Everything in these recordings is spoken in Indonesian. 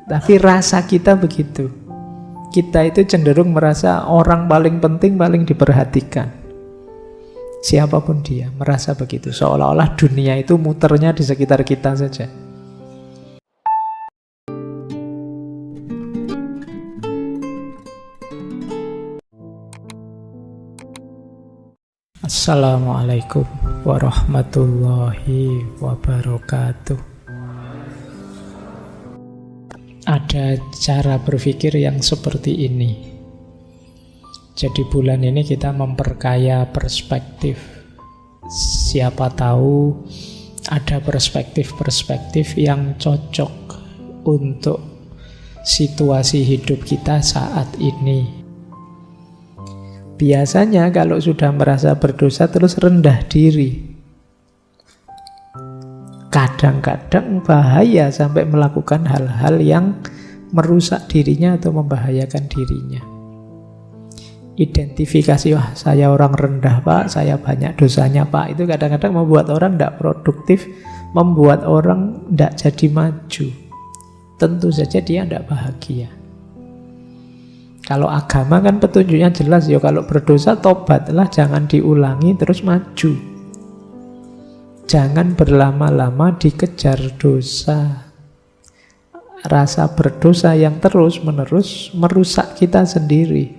Tapi rasa kita begitu. Kita itu cenderung merasa orang paling penting, paling diperhatikan. Siapapun dia, merasa begitu. Seolah-olah dunia itu muternya di sekitar kita saja. Assalamualaikum warahmatullahi wabarakatuh. Ada cara berpikir yang seperti ini. Jadi bulan ini kita memperkaya perspektif. Siapa tahu ada perspektif-perspektif yang cocok untuk situasi hidup kita saat ini. Biasanya kalau sudah merasa berdosa terus rendah diri. Kadang-kadang bahaya sampai melakukan hal-hal yang merusak dirinya atau membahayakan dirinya. Identifikasi, wah saya orang rendah pak, saya banyak dosanya pak, itu kadang-kadang membuat orang tidak produktif, membuat orang tidak jadi maju. Tentu saja dia tidak bahagia. Kalau agama kan petunjuknya jelas, ya kalau berdosa tobatlah, jangan diulangi terus maju. Jangan berlama-lama dikejar dosa. Rasa berdosa yang terus-menerus merusak kita sendiri.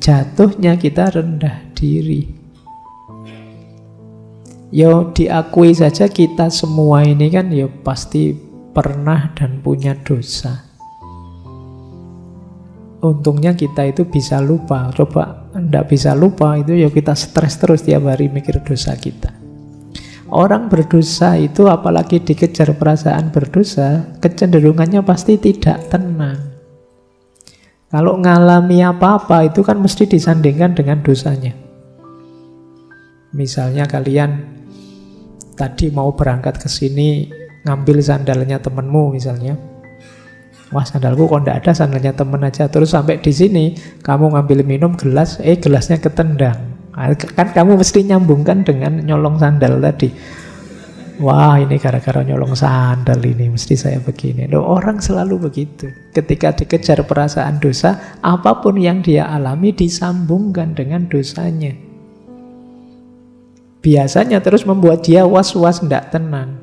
Jatuhnya kita rendah diri. Yo diakui saja kita semua ini kan ya pasti pernah dan punya dosa. Untungnya kita itu bisa lupa. Coba tidak bisa lupa itu ya kita stres terus tiap hari mikir dosa kita. Orang berdosa itu apalagi dikejar perasaan berdosa, kecenderungannya pasti tidak tenang. Kalau ngalami apa-apa itu kan mesti disandingkan dengan dosanya. Misalnya kalian tadi mau berangkat ke sini ngambil sandalnya temenmu misalnya. Wah sandalku kok tidak ada, sandalnya temen aja. Terus sampai di sini kamu ngambil minum gelas, gelasnya ketendang. Kan kamu mesti nyambungkan dengan nyolong sandal tadi. Wah ini gara-gara nyolong sandal ini mesti saya begini. Loh, orang selalu begitu. Ketika dikejar perasaan dosa, apapun yang dia alami disambungkan dengan dosanya. Biasanya terus membuat dia was-was, tidak tenang.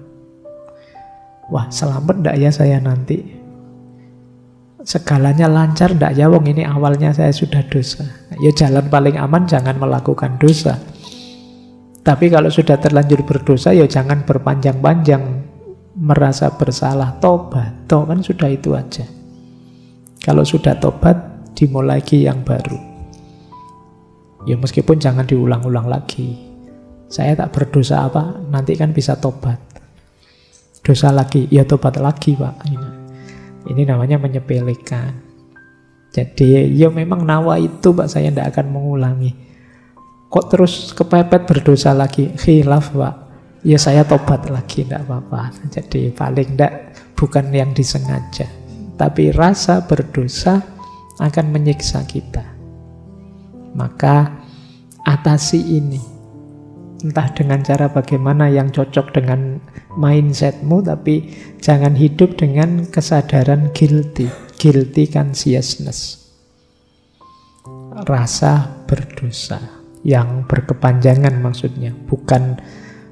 Wah selamat tidak ya saya nanti? Segalanya lancar ndak ya wong ini awalnya saya sudah dosa. Ya jalan paling aman jangan melakukan dosa. Tapi kalau sudah terlanjur berdosa ya jangan berpanjang-panjang merasa bersalah, tobat. Toh kan sudah itu aja. Kalau sudah tobat dimulai lagi yang baru. Ya meskipun jangan diulang-ulang lagi. Saya tak berdosa apa, nanti kan bisa tobat. Dosa lagi, ya tobat lagi Pak. Ini namanya menyepelekan. Jadi ya memang nawa itu Pak, saya tidak akan mengulangi. Kok terus kepepet berdosa lagi? Khilaf Pak. Ya saya tobat lagi, tidak apa-apa. Jadi paling tidak bukan yang disengaja. Tapi rasa berdosa akan menyiksa kita. Maka atasi ini. Entah dengan cara bagaimana yang cocok dengan mindsetmu, tapi jangan hidup dengan kesadaran guilty consciousness. Rasa berdosa yang berkepanjangan maksudnya. Bukan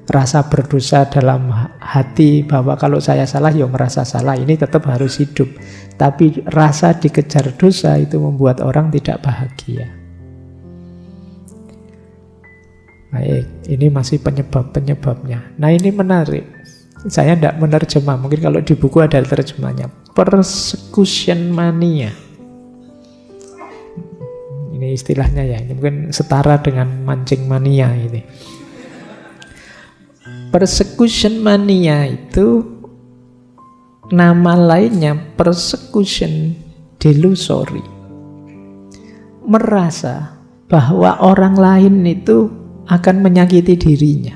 rasa berdosa dalam hati bahwa kalau saya salah ya merasa salah. Ini tetap harus hidup. Tapi rasa dikejar dosa itu membuat orang tidak bahagia. Baik, ini masih penyebab-penyebabnya. Nah ini menarik. Saya tidak menerjemah, mungkin kalau di buku ada terjemahnya. Persecution mania. Ini istilahnya ya, ini mungkin setara dengan mancing mania ini. Persecution mania itu nama lainnya persecution delusory. Merasa bahwa orang lain itu akan menyakiti dirinya.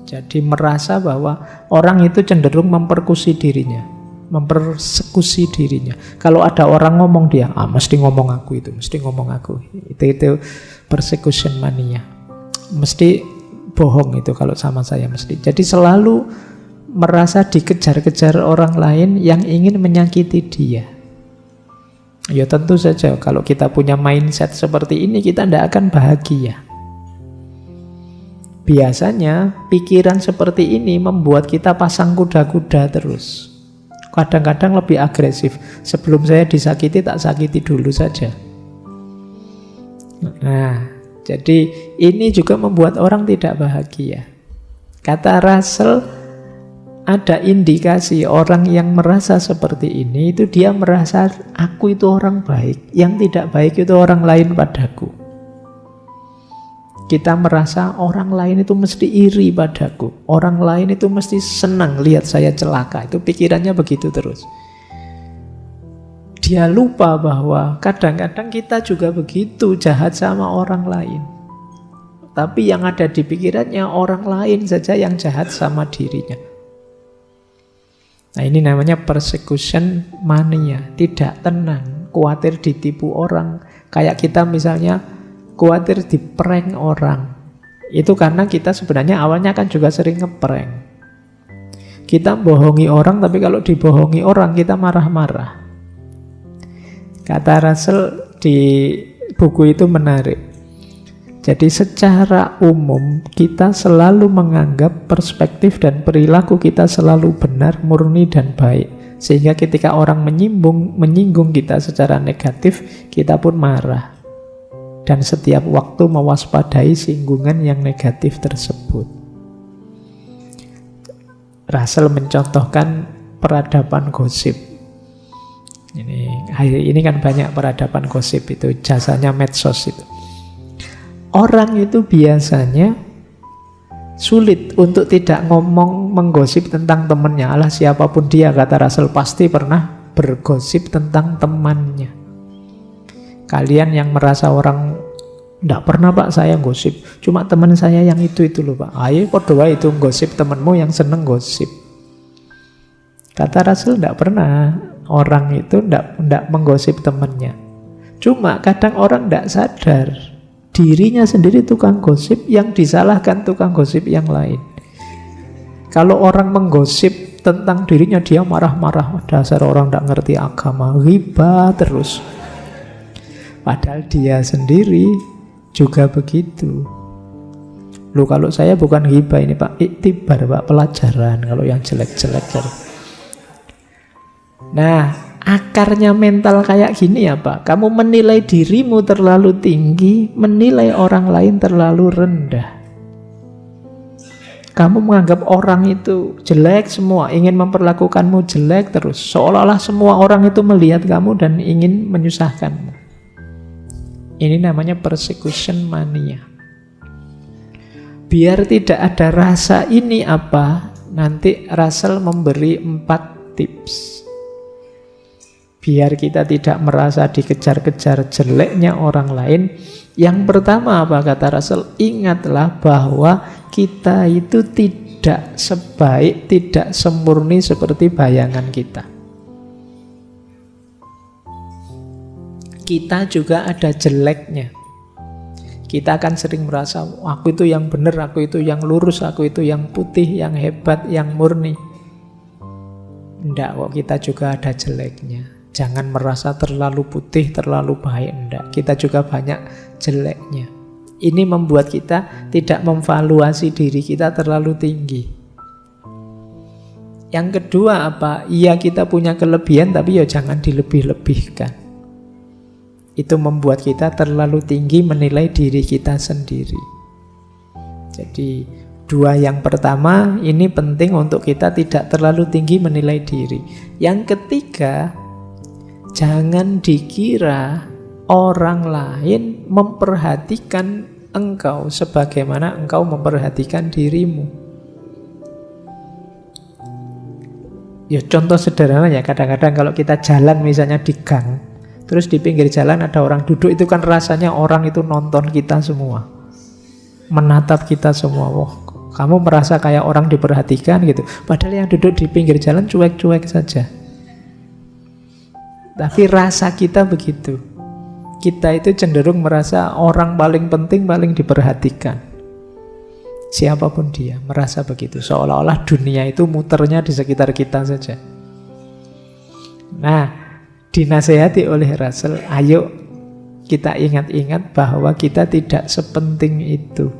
Jadi merasa bahwa orang itu cenderung mempersekusi dirinya. Kalau ada orang ngomong dia, mesti ngomong aku itu, mesti ngomong aku. Itu persecution mania. Mesti bohong itu kalau sama saya mesti. Jadi selalu merasa dikejar-kejar orang lain yang ingin menyakiti dia. Ya tentu saja kalau kita punya mindset seperti ini kita tidak akan bahagia. Biasanya pikiran seperti ini membuat kita pasang kuda-kuda terus. Kadang-kadang lebih agresif. Sebelum saya disakiti tak sakiti dulu saja. Nah, jadi ini juga membuat orang tidak bahagia. Kata Russell, ada indikasi orang yang merasa seperti ini itu dia merasa aku itu orang baik, yang tidak baik itu orang lain padaku. Kita merasa orang lain itu mesti iri padaku, orang lain itu mesti senang lihat saya celaka. Itu pikirannya begitu terus. Dia lupa bahwa kadang-kadang kita juga begitu jahat sama orang lain. Tapi yang ada di pikirannya orang lain saja yang jahat sama dirinya. Nah ini namanya persecution mania, tidak tenang, khawatir ditipu orang. Kayak kita misalnya khawatir diprank orang. Itu karena kita sebenarnya awalnya kan juga sering ngeprank. Kita bohongi orang, tapi kalau dibohongi orang kita marah-marah. Kata Russell di buku itu menarik. Jadi secara umum kita selalu menganggap perspektif dan perilaku kita selalu benar, murni dan baik. Sehingga ketika orang menyinggung kita secara negatif, kita pun marah. Dan setiap waktu mewaspadai singgungan yang negatif tersebut. Russell mencontohkan peradaban gosip. Ini kan banyak peradaban gosip itu, jasanya medsos itu. Orang itu biasanya sulit untuk tidak ngomong menggosip tentang temannya. Alah siapapun dia, kata Russell, pasti pernah bergosip tentang temannya. Kalian yang merasa orang tidak pernah pak saya gosip, cuma teman saya yang itu loh pak. Ayo podo itu gosip temanmu yang seneng gosip. Kata Russell tidak pernah orang itu tidak menggosip temannya. Cuma kadang orang tidak sadar dirinya sendiri tukang gosip, yang disalahkan tukang gosip yang lain. Kalau orang menggosip tentang dirinya, dia marah-marah, dasar orang tidak ngerti agama, ghibah terus. Padahal dia sendiri juga begitu. Loh kalau saya bukan ghibah ini pak, iktibar pak, pelajaran kalau yang jelek-jelek. Nah, akarnya mental kayak gini apa? Kamu menilai dirimu terlalu tinggi, menilai orang lain terlalu rendah. Kamu menganggap orang itu jelek semua, ingin memperlakukanmu jelek terus. Seolah-olah semua orang itu melihat kamu dan ingin menyusahkanmu. Ini namanya persecution mania. Biar tidak ada rasa ini apa, nanti Russell memberi 4 tips. Biar kita tidak merasa dikejar-kejar jeleknya orang lain. Yang pertama apa kata Russell? Ingatlah bahwa kita itu tidak sebaik, tidak semurni seperti bayangan kita. Kita juga ada jeleknya. Kita akan sering merasa, aku itu yang benar, aku itu yang lurus, aku itu yang putih, yang hebat, yang murni. Enggak kok, kita juga ada jeleknya. Jangan merasa terlalu putih, terlalu baik. Enggak, kita juga banyak jeleknya. Ini membuat kita tidak memvaluasi diri kita terlalu tinggi. Yang kedua apa? Iya kita punya kelebihan, tapi ya jangan dilebih-lebihkan. Itu membuat kita terlalu tinggi menilai diri kita sendiri. Jadi 2 yang pertama ini penting untuk kita tidak terlalu tinggi menilai diri. Yang ketiga, jangan dikira orang lain memperhatikan engkau sebagaimana engkau memperhatikan dirimu. Ya contoh sederhana ya, kadang-kadang kalau kita jalan misalnya di gang, terus di pinggir jalan ada orang duduk, itu kan rasanya orang itu nonton kita semua, menatap kita semua. Wah, kamu merasa kayak orang diperhatikan gitu. Padahal yang duduk di pinggir jalan cuek-cuek saja. Tapi rasa kita begitu. Kita itu cenderung merasa orang paling penting, paling diperhatikan. Siapapun dia merasa begitu, seolah-olah dunia itu muternya di sekitar kita saja. Nah, dinasehati oleh Russell, ayo kita ingat-ingat bahwa kita tidak sepenting itu.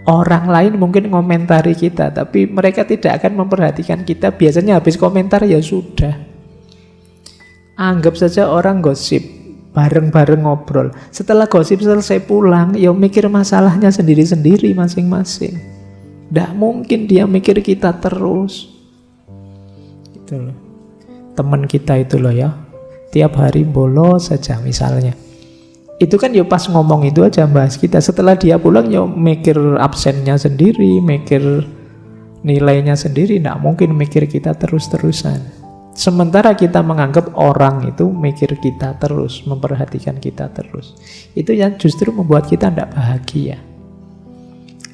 Orang lain mungkin ngomentari kita, tapi mereka tidak akan memperhatikan kita. Biasanya habis komentar ya sudah. Anggap saja orang gosip, bareng-bareng ngobrol. Setelah gosip selesai pulang, ya mikir masalahnya sendiri-sendiri masing-masing. Tidak mungkin dia mikir kita terus. Gitu loh. Teman kita itu loh ya, tiap hari bolos saja misalnya. Itu kan ya pas ngomong itu aja bahas kita. Setelah dia pulang ya mikir absennya sendiri, mikir nilainya sendiri. Tidak mungkin mikir kita terus-terusan. Sementara kita menganggap orang itu mikir kita terus, memperhatikan kita terus. Itu yang justru membuat kita tidak bahagia.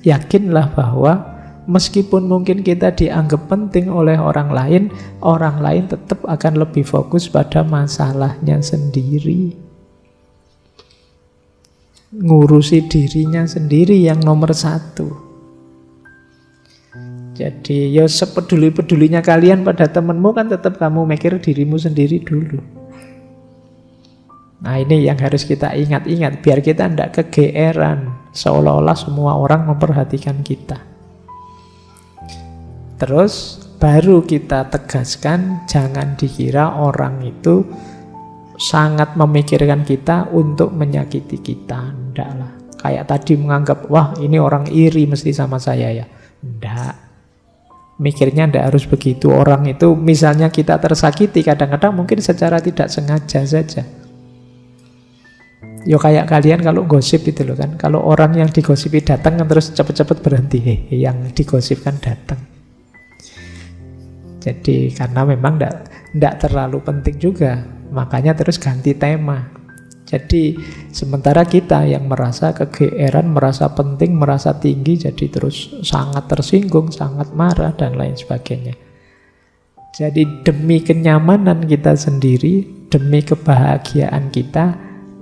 Yakinlah bahwa meskipun mungkin kita dianggap penting oleh orang lain tetap akan lebih fokus pada masalahnya sendiri. Ngurusi dirinya sendiri yang nomor satu. Jadi ya sepeduli-pedulinya kalian pada temenmu kan tetap kamu mikir dirimu sendiri dulu. Nah ini yang harus kita ingat-ingat biar kita tidak kegeeran seolah-olah semua orang memperhatikan kita. Terus baru kita tegaskan jangan dikira orang itu sangat memikirkan kita untuk menyakiti kita. Enggak lah. Kayak tadi menganggap, wah ini orang iri mesti sama saya ya. Enggak. Mikirnya enggak harus begitu. Orang itu misalnya kita tersakiti, kadang-kadang mungkin secara tidak sengaja saja. Yo kayak kalian kalau gosip itu loh kan. Kalau orang yang digosipi datang kan terus cepet-cepet berhenti. Yang digosipkan datang. Jadi karena memang enggak terlalu penting juga. Makanya terus ganti tema. Jadi sementara kita yang merasa kegeeran, merasa penting, merasa tinggi, jadi terus sangat tersinggung, sangat marah dan lain sebagainya. Jadi demi kenyamanan kita sendiri, demi kebahagiaan kita,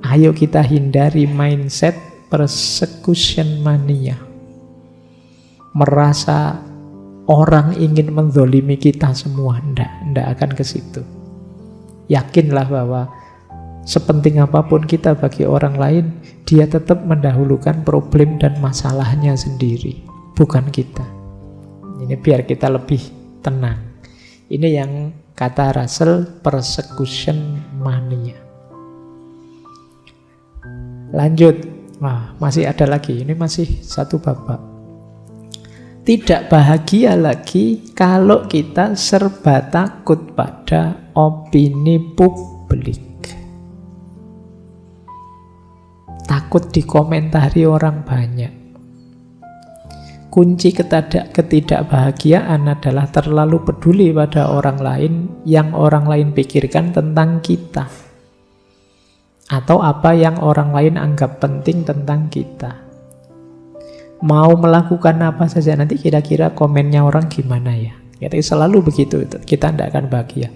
ayo kita hindari mindset persecution mania. Merasa orang ingin menzolimi kita semua, enggak akan ke situ. Yakinlah bahwa sepenting apapun kita bagi orang lain, dia tetap mendahulukan problem dan masalahnya sendiri, bukan kita. Ini biar kita lebih tenang. Ini yang kata Russell, persecution mania. Lanjut. Wah, masih ada lagi. Ini masih satu babak. Tidak bahagia lagi kalau kita serba takut pada opini publik. Takut dikomentari orang banyak. Kunci ketidakbahagiaan adalah terlalu peduli pada orang lain yang orang lain pikirkan tentang kita. Atau apa yang orang lain anggap penting tentang kita. Mau melakukan apa saja nanti kira-kira komennya orang gimana ya. Jadi selalu begitu, kita tidak akan bahagia.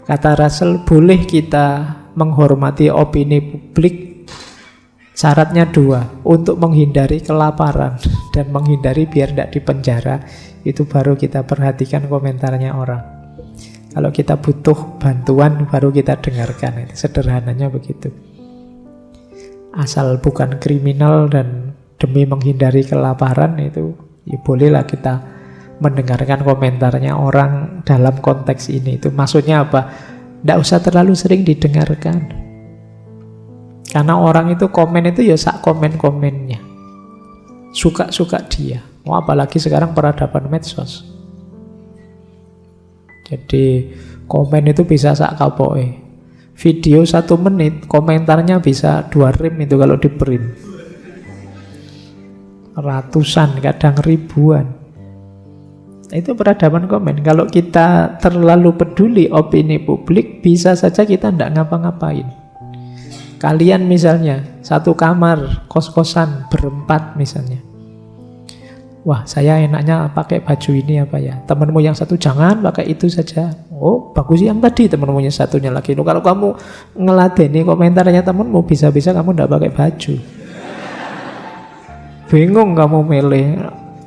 Kata Russell, boleh kita menghormati opini publik. Syaratnya dua, untuk menghindari kelaparan dan menghindari biar tidak dipenjara, itu baru kita perhatikan komentarnya orang. Kalau kita butuh bantuan, baru kita dengarkan. Itu sederhananya begitu. Asal bukan kriminal dan demi menghindari kelaparan, itu ya bolehlah kita mendengarkan komentarnya orang dalam konteks ini. Itu maksudnya apa? Tidak usah terlalu sering didengarkan. Karena orang itu komen itu ya sak komen-komennya. Suka-suka dia. Oh, apalagi sekarang peradaban medsos. Jadi komen itu bisa sak kapoke. Video 1 menit, komentarnya bisa 2 rim itu kalau di print. Ratusan, kadang ribuan. Itu peradaban komen. Kalau kita terlalu peduli opini publik, bisa saja kita tidak ngapa-ngapain. Kalian misalnya satu kamar, kos-kosan, berempat misalnya. Wah, saya enaknya pakai baju ini apa ya? Temanmu yang satu jangan pakai itu saja. Oh, bagus yang tadi, temanmu yang satunya lagi. Loh, kalau kamu ngeladeni komentarnya temanmu, bisa-bisa kamu tidak pakai baju. Bingung kamu milih,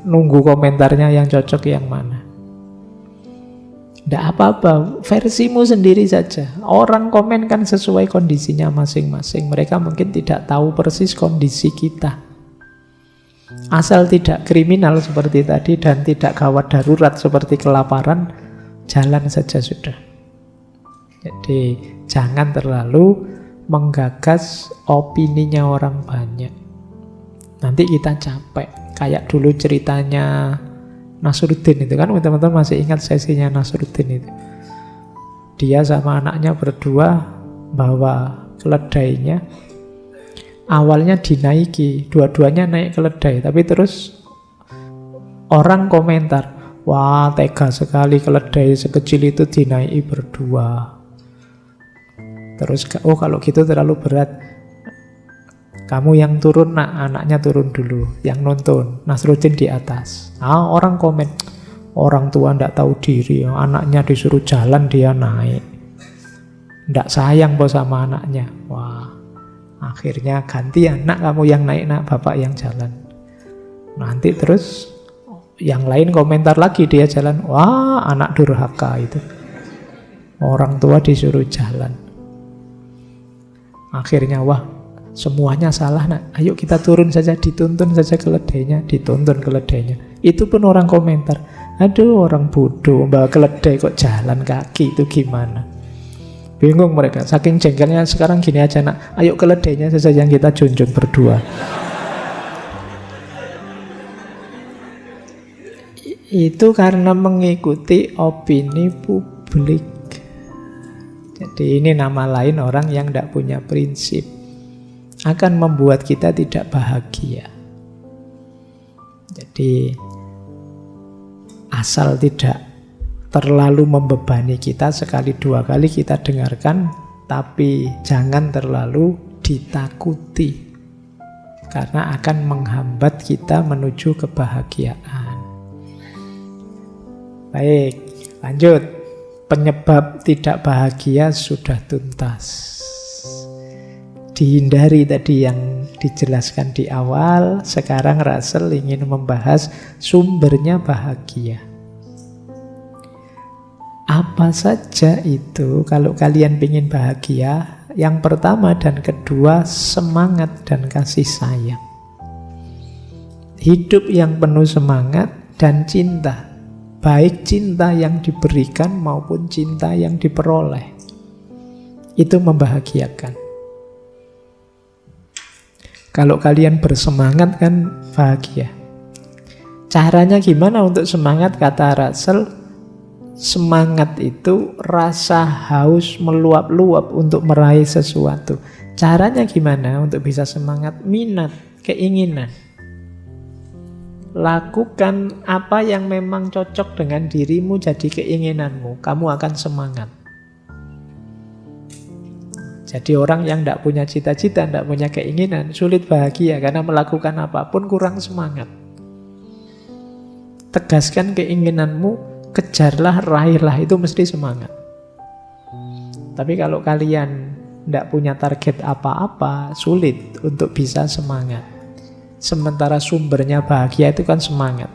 nunggu komentarnya yang cocok yang mana. Tidak apa-apa, versimu sendiri saja. Orang komen kan sesuai kondisinya masing-masing. Mereka mungkin tidak tahu persis kondisi kita. Asal tidak kriminal seperti tadi dan tidak gawat darurat seperti kelaparan, jalan saja sudah. Jadi jangan terlalu menggagas opininya orang banyak. Nanti kita capek. Kayak dulu ceritanya Nasruddin itu kan, teman-teman masih ingat sesinya Nasruddin itu. Dia sama anaknya berdua bawa keledainya. Awalnya dinaiki, dua-duanya naik keledai, tapi terus orang komentar, wah tega sekali keledai sekecil itu dinaiki berdua. Terus, oh kalau gitu terlalu berat, kamu yang turun nak, anaknya turun dulu, yang nonton, Nasruddin di atas. Orang komen, orang tua ndak tahu diri, anaknya disuruh jalan dia naik, ndak sayang bos sama anaknya. Wah, akhirnya ganti anak kamu yang naik nak, bapak yang jalan. Nanti terus yang lain komentar lagi, dia jalan, wah anak durhaka itu, orang tua disuruh jalan. Akhirnya wah semuanya salah nak, ayo kita turun saja, dituntun saja keledainya, dituntun keledainya. Itu pun orang komentar, aduh orang bodoh bawa keledai kok jalan kaki, itu gimana? Bingung mereka, saking jengkelnya. Sekarang gini aja nak, ayo keledainya saja yang kita junjung berdua. Itu karena mengikuti opini publik. Jadi ini nama lain orang yang tidak punya prinsip. Akan membuat kita tidak bahagia. Jadi asal tidak terlalu membebani kita, sekali dua kali kita dengarkan, tapi jangan terlalu ditakuti, karena akan menghambat kita menuju kebahagiaan. Baik, lanjut. Penyebab tidak bahagia sudah tuntas. Dihindari tadi yang dijelaskan di awal. Sekarang Russell ingin membahas sumbernya bahagia. Apa saja itu kalau kalian ingin bahagia? Yang pertama dan kedua, semangat dan kasih sayang. Hidup yang penuh semangat dan cinta. Baik cinta yang diberikan maupun cinta yang diperoleh. Itu membahagiakan. Kalau kalian bersemangat kan bahagia. Caranya gimana untuk semangat? Kata Russell, semangat itu rasa haus meluap-luap untuk meraih sesuatu. Caranya gimana untuk bisa semangat? Minat, keinginan. Lakukan apa yang memang cocok dengan dirimu jadi keinginanmu. Kamu akan semangat. Jadi orang yang tidak punya cita-cita, tidak punya keinginan, sulit bahagia karena melakukan apapun kurang semangat. Tegaskan keinginanmu, kejarlah, raihlah, itu mesti semangat. Tapi kalau kalian tidak punya target apa-apa, sulit untuk bisa semangat. Sementara sumbernya bahagia itu kan semangat.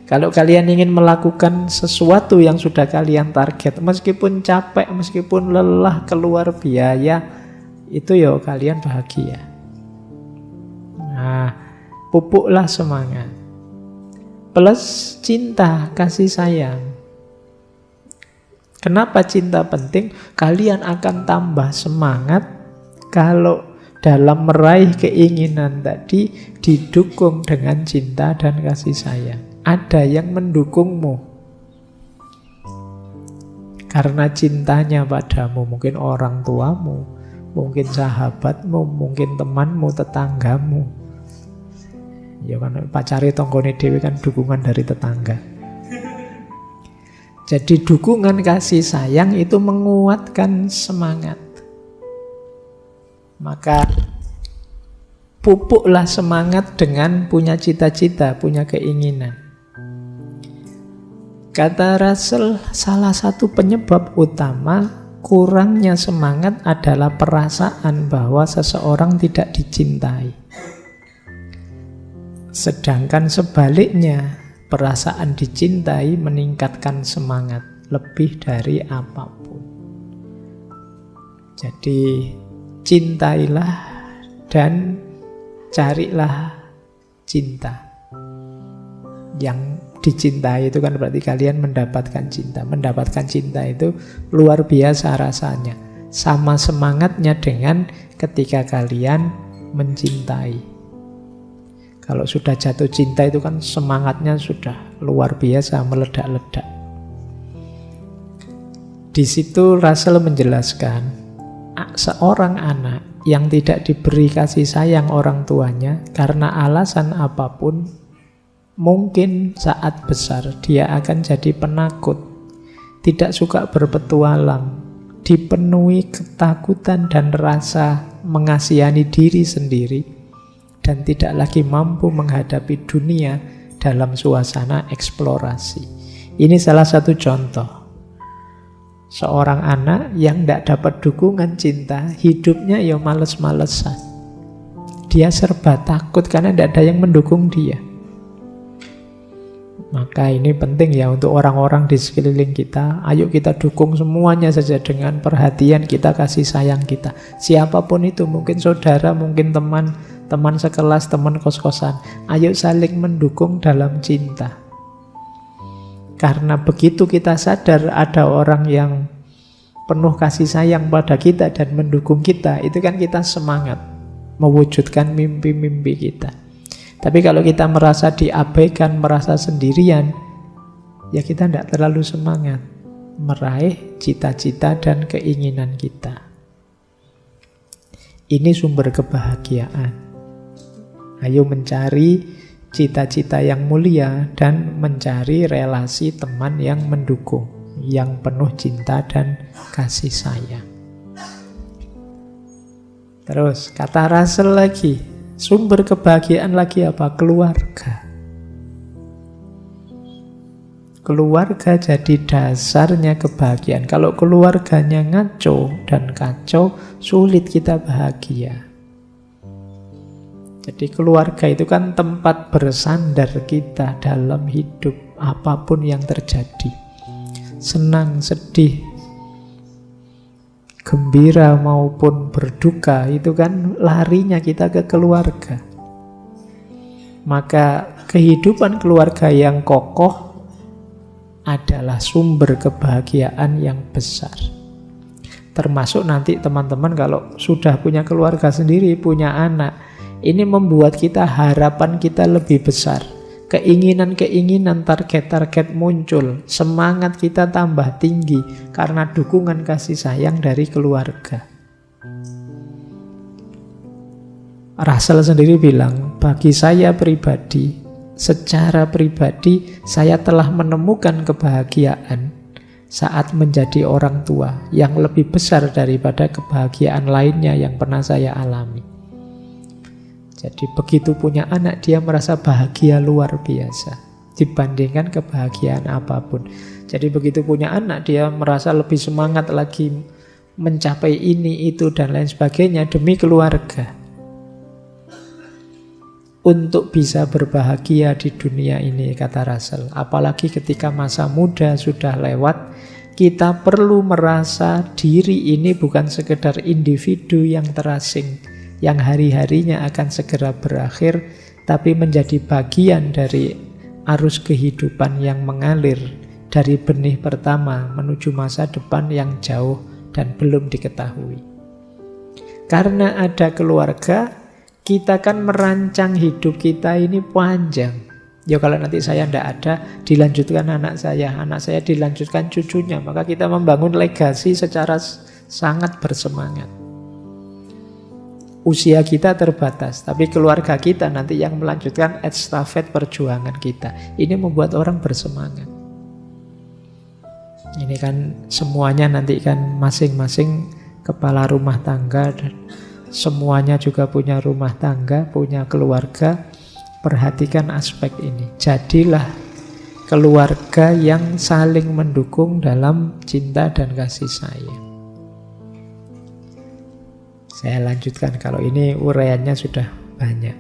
Kalau kalian ingin melakukan sesuatu yang sudah kalian target, meskipun capek, meskipun lelah, keluar biaya, itu ya kalian bahagia. Nah, pupuklah semangat. Plus cinta, kasih sayang. Kenapa cinta penting? Kalian akan tambah semangat kalau dalam meraih keinginan tadi didukung dengan cinta dan kasih sayang. Ada yang mendukungmu karena cintanya padamu. Mungkin orang tuamu, mungkin sahabatmu, mungkin temanmu, tetanggamu. Ya kan pacari tonggone dhewe kan dukungan dari tetangga. Jadi dukungan kasih sayang itu menguatkan semangat. Maka pupuklah semangat dengan punya cita-cita, punya keinginan. Kata Russell, salah satu penyebab utama kurangnya semangat adalah perasaan bahwa seseorang tidak dicintai. Sedangkan sebaliknya, perasaan dicintai meningkatkan semangat lebih dari apapun. Jadi cintailah dan carilah cinta. Yang dicintai itu kan berarti kalian mendapatkan cinta. Mendapatkan cinta itu luar biasa rasanya. Sama semangatnya dengan ketika kalian mencintai. Kalau sudah jatuh cinta itu kan semangatnya sudah luar biasa, meledak-ledak. Di situ Russell menjelaskan, seorang anak yang tidak diberi kasih sayang orang tuanya karena alasan apapun, mungkin saat besar dia akan jadi penakut, tidak suka berpetualang, dipenuhi ketakutan dan rasa mengasihani diri sendiri, dan tidak lagi mampu menghadapi dunia dalam suasana eksplorasi. Ini salah satu contoh. Seorang anak yang tidak dapat dukungan cinta, hidupnya ya males-malesan. Dia serba takut karena tidak ada yang mendukung dia. Maka ini penting ya untuk orang-orang di sekeliling kita. Ayo kita dukung semuanya saja dengan perhatian kita, kasih sayang kita. Siapapun itu, mungkin saudara, mungkin teman, teman sekelas, teman kos-kosan. Ayo saling mendukung dalam cinta. Karena begitu kita sadar ada orang yang penuh kasih sayang pada kita dan mendukung kita, itu kan kita semangat mewujudkan mimpi-mimpi kita. Tapi kalau kita merasa diabaikan, merasa sendirian, ya kita tidak terlalu semangat meraih cita-cita dan keinginan kita. Ini sumber kebahagiaan. Ayo mencari cita-cita yang mulia dan mencari relasi teman yang mendukung, yang penuh cinta dan kasih sayang. Terus kata Russell lagi, sumber kebahagiaan lagi apa? Keluarga. Keluarga jadi dasarnya kebahagiaan. Kalau keluarganya ngaco dan kacau, sulit kita bahagia. Jadi keluarga itu kan tempat bersandar kita dalam hidup, apapun yang terjadi. Senang, sedih, gembira maupun berduka, itu kan larinya kita ke keluarga. Maka kehidupan keluarga yang kokoh adalah sumber kebahagiaan yang besar. Termasuk nanti teman-teman kalau sudah punya keluarga sendiri, punya anak, ini membuat kita harapan kita lebih besar. Keinginan-keinginan, target-target muncul, semangat kita tambah tinggi karena dukungan kasih sayang dari keluarga. Russell sendiri bilang, bagi saya pribadi, secara pribadi saya telah menemukan kebahagiaan saat menjadi orang tua yang lebih besar daripada kebahagiaan lainnya yang pernah saya alami. Jadi begitu punya anak, dia merasa bahagia luar biasa dibandingkan kebahagiaan apapun. Jadi begitu punya anak, dia merasa lebih semangat lagi mencapai ini, itu, dan lain sebagainya demi keluarga. Untuk bisa berbahagia di dunia ini, kata Russell, apalagi ketika masa muda sudah lewat, kita perlu merasa diri ini bukan sekedar individu yang terasing, yang hari-harinya akan segera berakhir, tapi menjadi bagian dari arus kehidupan yang mengalir dari benih pertama menuju masa depan yang jauh dan belum diketahui. Karena ada keluarga, kita kan merancang hidup kita ini panjang. Ya kalau nanti saya tidak ada, dilanjutkan anak saya dilanjutkan cucunya, maka kita membangun legasi secara sangat bersemangat. Usia kita terbatas, tapi keluarga kita nanti yang melanjutkan estafet perjuangan kita. Ini membuat orang bersemangat. Ini kan semuanya nanti kan masing-masing kepala rumah tangga, dan semuanya juga punya rumah tangga, punya keluarga. Perhatikan aspek ini. Jadilah keluarga yang saling mendukung dalam cinta dan kasih sayang. Saya lanjutkan, kalau ini uraiannya sudah banyak.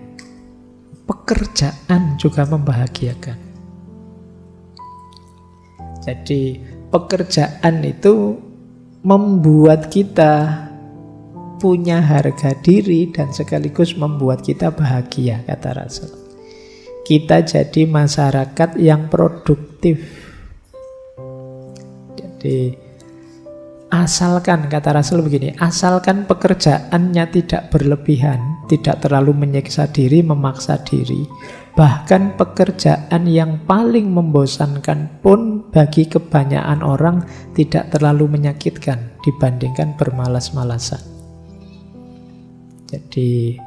pekerjaan juga membahagiakan. Jadi pekerjaan itu membuat kita punya harga diri dan sekaligus membuat kita bahagia, kata Russell. Kita jadi masyarakat yang produktif. Jadi asalkan, kata Russell begini, asalkan pekerjaannya tidak berlebihan, tidak terlalu menyiksa diri, memaksa diri, bahkan pekerjaan yang paling membosankan pun bagi kebanyakan orang tidak terlalu menyakitkan dibandingkan bermalas-malasan. Jadi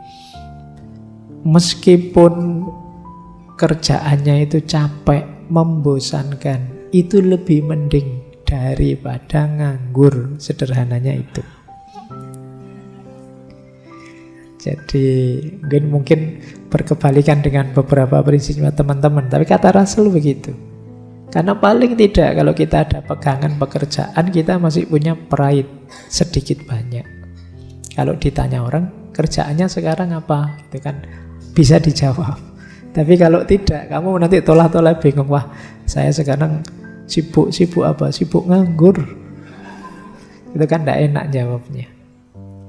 meskipun kerjaannya itu capek, membosankan, itu lebih mending daripada nganggur, sederhananya itu. Jadi mungkin berkebalikan dengan beberapa prinsipnya teman-teman, tapi kata Russell begitu. Karena paling tidak kalau kita ada pegangan pekerjaan, kita masih punya pride sedikit banyak. Kalau ditanya orang, kerjaannya sekarang apa? Itu kan bisa dijawab. Tapi kalau tidak, kamu nanti tolak-tolak bingung. Wah, saya sekarang sibuk apa? Sibuk nganggur. Itu kan tidak enak jawabnya.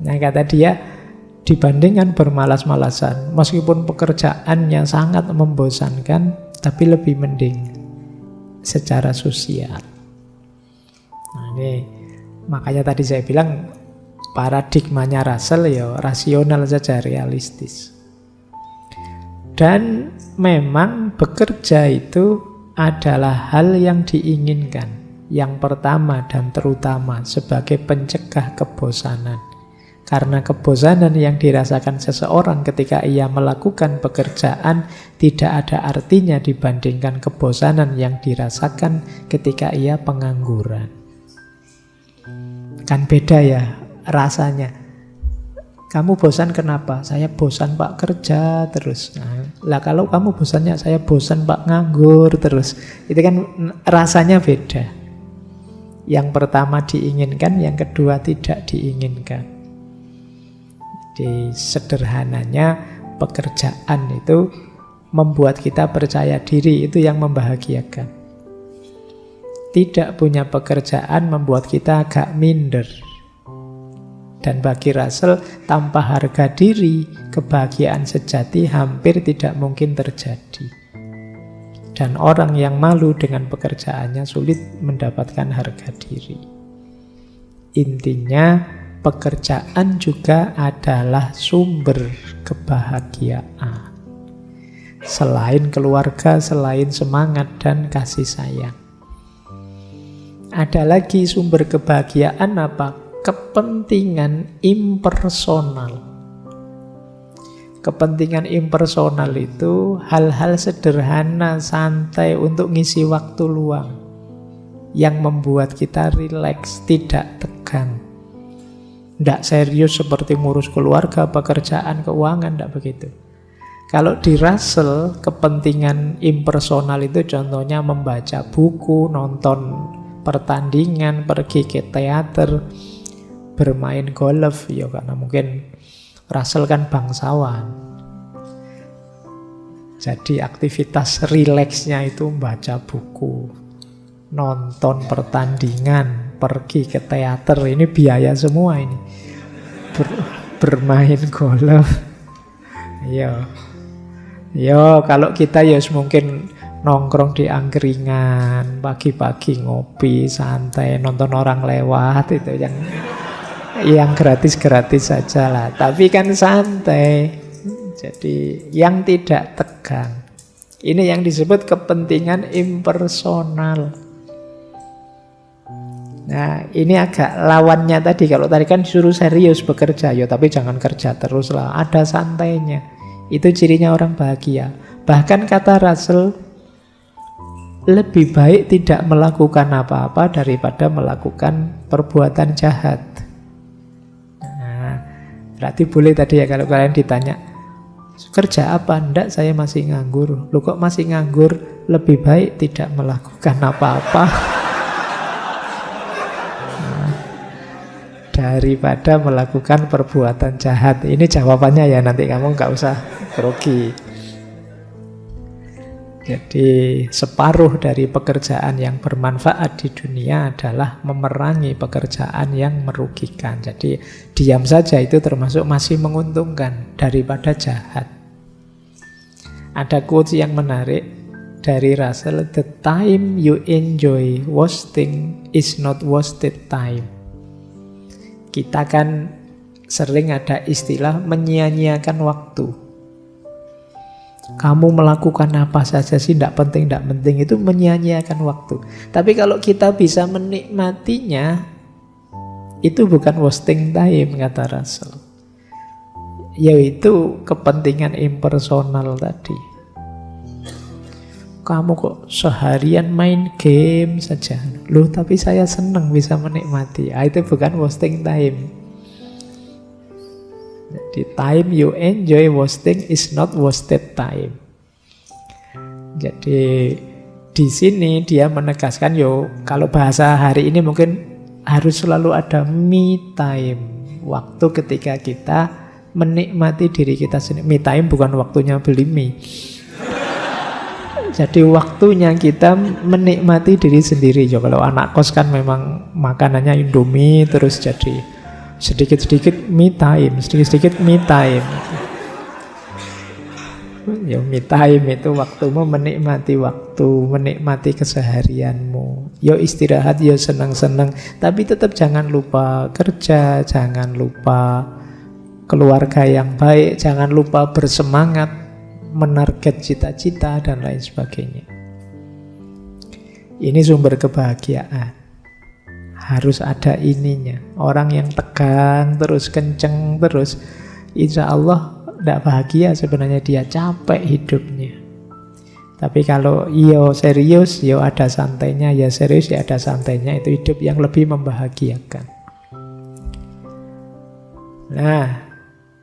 Nah, kata dia, dibandingkan bermalas-malasan, meskipun pekerjaannya sangat membosankan, tapi lebih mending secara sosial. Nah, ini makanya tadi saya bilang paradigmanya Russell ya rasional saja, realistis. Dan memang bekerja itu adalah hal yang diinginkan. Yang pertama dan terutama sebagai pencegah kebosanan. Karena kebosanan yang dirasakan seseorang ketika ia melakukan pekerjaan tidak ada artinya dibandingkan kebosanan yang dirasakan ketika ia pengangguran. Kan beda ya rasanya. Kamu bosan kenapa? Saya bosan Pak kerja terus. Nah, kalau kamu bosannya saya bosan Pak nganggur terus. Itu kan rasanya beda. Yang pertama diinginkan, yang kedua tidak diinginkan. Jadi sederhananya pekerjaan itu membuat kita percaya diri, itu yang membahagiakan. Tidak punya pekerjaan membuat kita agak minder. Dan bagi Russell, tanpa harga diri, kebahagiaan sejati hampir tidak mungkin terjadi. Dan orang yang malu dengan pekerjaannya sulit mendapatkan harga diri. Intinya, pekerjaan juga adalah sumber kebahagiaan. Selain keluarga, selain semangat dan kasih sayang. Ada lagi sumber kebahagiaan apa? Kepentingan impersonal. Kepentingan impersonal itu hal-hal sederhana, santai untuk ngisi waktu luang yang membuat kita rileks, tidak tegang. Tidak serius seperti ngurus keluarga, pekerjaan, keuangan, tidak begitu. Kalau di Russell, kepentingan impersonal itu contohnya membaca buku, nonton pertandingan, pergi ke teater, bermain golf, ya karena mungkin Russell kan bangsawan. Jadi aktivitas rileksnya itu membaca buku, nonton pertandingan, pergi ke teater, ini biaya semua ini. Bermain golf. Yo, kalau kita ya mungkin nongkrong di angkringan, pagi-pagi ngopi, santai, nonton orang lewat, itu yang gratis-gratis saja lah. Tapi kan santai. Jadi yang tidak tegang. Ini yang disebut kepentingan impersonal. Nah, ini agak lawannya tadi. Kalau tadi kan disuruh serius bekerja, ya tapi jangan kerja terus lah. Ada santainya. Itu cirinya orang bahagia. Bahkan kata Russell, lebih baik tidak melakukan apa-apa daripada melakukan perbuatan jahat. Berarti boleh tadi ya kalau kalian ditanya, kerja apa? Enggak, saya masih nganggur. Loh kok masih nganggur? Lebih baik tidak melakukan apa-apa daripada melakukan perbuatan jahat. Ini jawabannya ya, nanti kamu nggak usah grogi. Jadi separuh dari pekerjaan yang bermanfaat di dunia adalah memerangi pekerjaan yang merugikan. Jadi diam saja itu termasuk masih menguntungkan daripada jahat. Ada quotes yang menarik dari Russell, "The time you enjoy wasting is not wasted time." Kita kan sering ada istilah menyia-nyiakan waktu. Kamu melakukan apa saja sih, tidak penting, itu menyia-nyiakan waktu. Tapi kalau kita bisa menikmatinya, itu bukan wasting time, kata Russell. Yaitu kepentingan impersonal tadi. Kamu kok seharian main game saja. Loh, tapi saya senang bisa menikmati. Itu bukan wasting time. Jadi time you enjoy wasting is not wasted time. Jadi di sini dia menegaskan, kalau bahasa hari ini mungkin harus selalu ada me time. Waktu ketika kita menikmati diri kita sendiri. Me time bukan waktunya beli mie. Jadi waktunya kita menikmati diri sendiri. Kalau anak kos kan memang makanannya Indomie terus jadi sedikit-sedikit me time, sedikit-sedikit me time. Ya me time itu waktumu menikmati waktu, menikmati keseharianmu. Yo istirahat, yo senang-senang, tapi tetap jangan lupa kerja, jangan lupa keluarga yang baik, jangan lupa bersemangat menarget cita-cita dan lain sebagainya. Ini sumber kebahagiaan. Harus ada ininya. Orang yang tegang terus, kenceng terus, insya Allah tidak bahagia sebenarnya, dia capek hidupnya. Tapi kalau serius, ada santainya, ya serius, ya ada santainya, itu hidup yang lebih membahagiakan. Nah,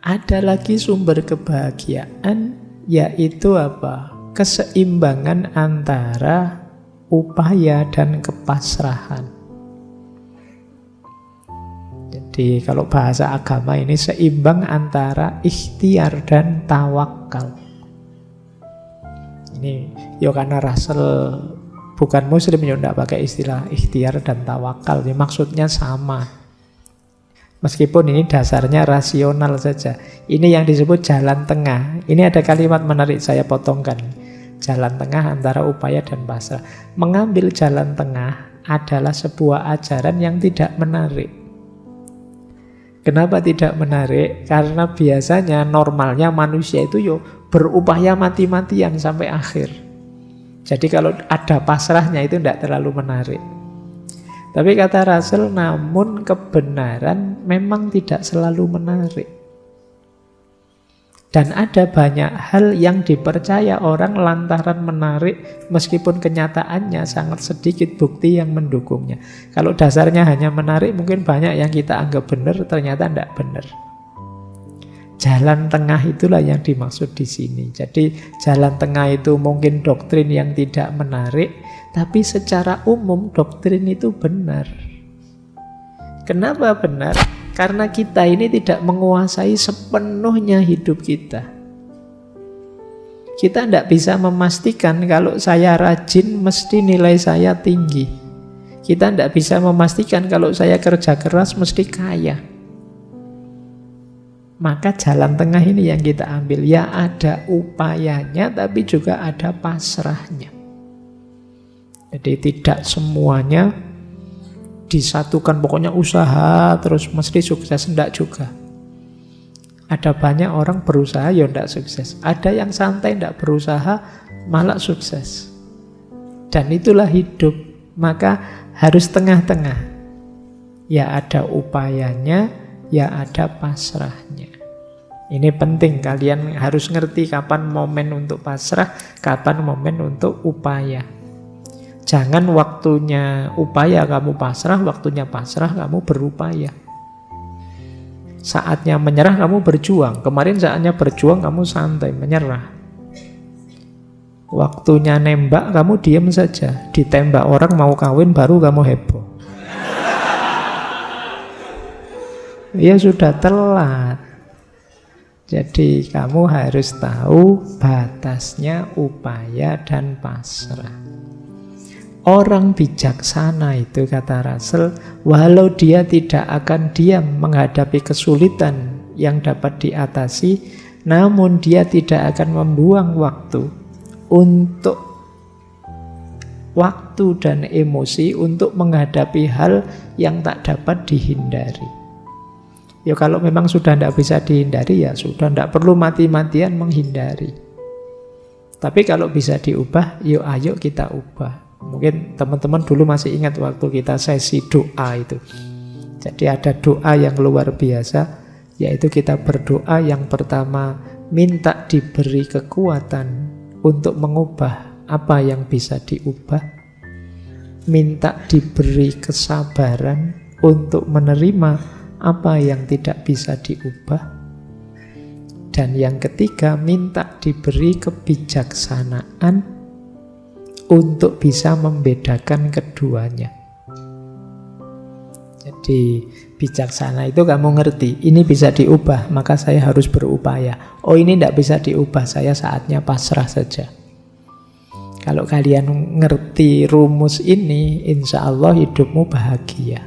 ada lagi sumber kebahagiaan, yaitu apa? Keseimbangan antara upaya dan kepasrahan. Jadi kalau bahasa agama ini seimbang antara ikhtiar dan tawakal. Ini karena Russell bukan muslim, tidak pakai istilah ikhtiar dan tawakal. Maksudnya sama. Meskipun ini dasarnya rasional saja. Ini yang disebut jalan tengah. Ini ada kalimat menarik, saya potongkan. Jalan tengah antara upaya dan pasrah. Mengambil jalan tengah adalah sebuah ajaran yang tidak menarik. Kenapa tidak menarik? Karena biasanya normalnya manusia itu berupaya mati-matian sampai akhir. Jadi kalau ada pasrahnya itu tidak terlalu menarik. Tapi kata Russell, namun kebenaran memang tidak selalu menarik. Dan ada banyak hal yang dipercaya orang lantaran menarik, meskipun kenyataannya sangat sedikit bukti yang mendukungnya. Kalau dasarnya hanya menarik, mungkin banyak yang kita anggap benar, ternyata tidak benar. Jalan tengah itulah yang dimaksud di sini. Jadi jalan tengah itu mungkin doktrin yang tidak menarik, tapi secara umum doktrin itu benar. Kenapa benar? Karena kita ini tidak menguasai sepenuhnya hidup kita. Kita tidak bisa memastikan kalau saya rajin mesti nilai saya tinggi. Kita tidak bisa memastikan kalau saya kerja keras mesti kaya. Maka jalan tengah ini yang kita ambil. Ya ada upayanya tapi juga ada pasrahnya. Jadi tidak semuanya disatukan, pokoknya usaha terus mesti sukses, enggak juga. Ada banyak orang berusaha enggak sukses. Ada yang santai enggak berusaha malah sukses. Dan itulah hidup. Maka harus tengah-tengah. Ya ada upayanya, ya ada pasrahnya. Ini penting, kalian harus ngerti kapan momen untuk pasrah, kapan momen untuk upaya. Jangan waktunya upaya kamu pasrah, waktunya pasrah kamu berupaya. Saatnya menyerah kamu berjuang. Kemarin saatnya berjuang kamu santai, menyerah. Waktunya nembak kamu diam saja. Ditembak orang mau kawin baru kamu heboh. Ya sudah telat. Jadi kamu harus tahu batasnya upaya dan pasrah. Orang bijaksana itu, kata Russell, walau dia tidak akan diam menghadapi kesulitan yang dapat diatasi, namun dia tidak akan membuang waktu dan emosi untuk menghadapi hal yang tak dapat dihindari. Ya kalau memang sudah tidak bisa dihindari, ya sudah, tidak perlu mati-matian menghindari. Tapi kalau bisa diubah, yuk ayo kita ubah. Mungkin teman-teman dulu masih ingat waktu kita sesi doa itu. Jadi ada doa yang luar biasa, yaitu kita berdoa yang pertama minta diberi kekuatan untuk mengubah apa yang bisa diubah, minta diberi kesabaran untuk menerima apa yang tidak bisa diubah, dan yang ketiga minta diberi kebijaksanaan untuk bisa membedakan keduanya. Jadi bijaksana itu kamu ngerti, ini bisa diubah, maka saya harus berupaya. Oh, ini tidak bisa diubah, saya saatnya pasrah saja. Kalau kalian ngerti rumus ini, insya Allah hidupmu bahagia.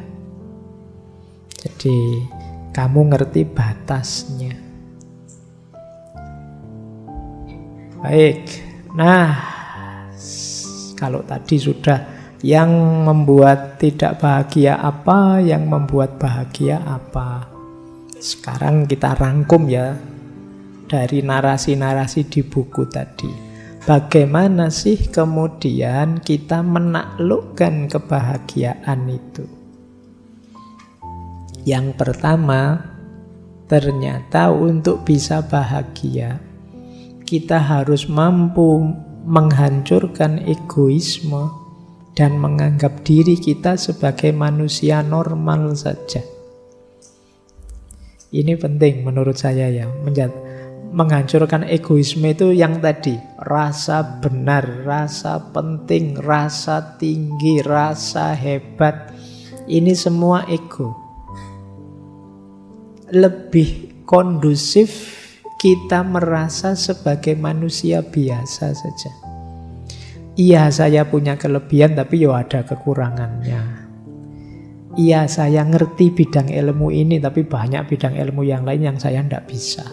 Jadi kamu ngerti batasnya. Baik, nah kalau tadi sudah yang membuat tidak bahagia apa, yang membuat bahagia apa. Sekarang kita rangkum ya dari narasi-narasi di buku tadi. Bagaimana sih kemudian kita menaklukkan kebahagiaan itu? Yang pertama, ternyata untuk bisa bahagia, kita harus mampu menghancurkan egoisme dan menganggap diri kita sebagai manusia normal saja. Ini penting menurut saya ya. Menghancurkan egoisme itu yang tadi, rasa benar, rasa penting, rasa tinggi, rasa hebat. Ini semua ego. Lebih kondusif kita merasa sebagai manusia biasa saja. Iya, saya punya kelebihan, tapi ya ada kekurangannya. Iya, saya ngerti bidang ilmu ini, tapi banyak bidang ilmu yang lain yang saya tidak bisa.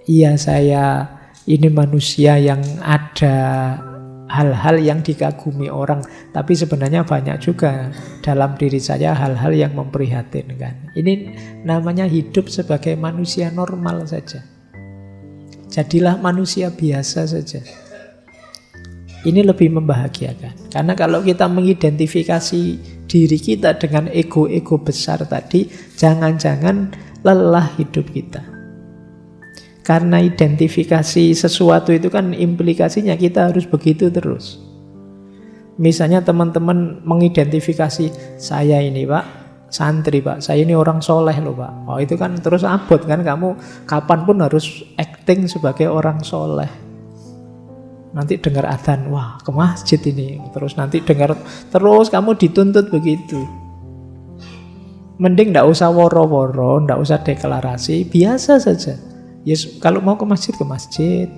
Iya, saya ini manusia yang ada hal-hal yang dikagumi orang, tapi sebenarnya banyak juga dalam diri saya hal-hal yang memprihatinkan. Ini namanya hidup sebagai manusia normal saja. Jadilah manusia biasa saja. Ini lebih membahagiakan. Karena kalau kita mengidentifikasi diri kita dengan ego-ego besar tadi, jangan-jangan lelah hidup kita. Karena identifikasi sesuatu itu kan implikasinya kita harus begitu terus. Misalnya teman-teman mengidentifikasi, saya ini Pak, santri Pak, saya ini orang soleh loh Pak. Oh itu kan terus abot kan, kamu kapanpun harus acting sebagai orang soleh. Nanti dengar adzan, wah ke masjid ini. Terus nanti dengar, terus kamu dituntut begitu. Mending ndak usah woro-woro, ndak usah deklarasi, biasa saja. Yes, kalau mau ke masjid,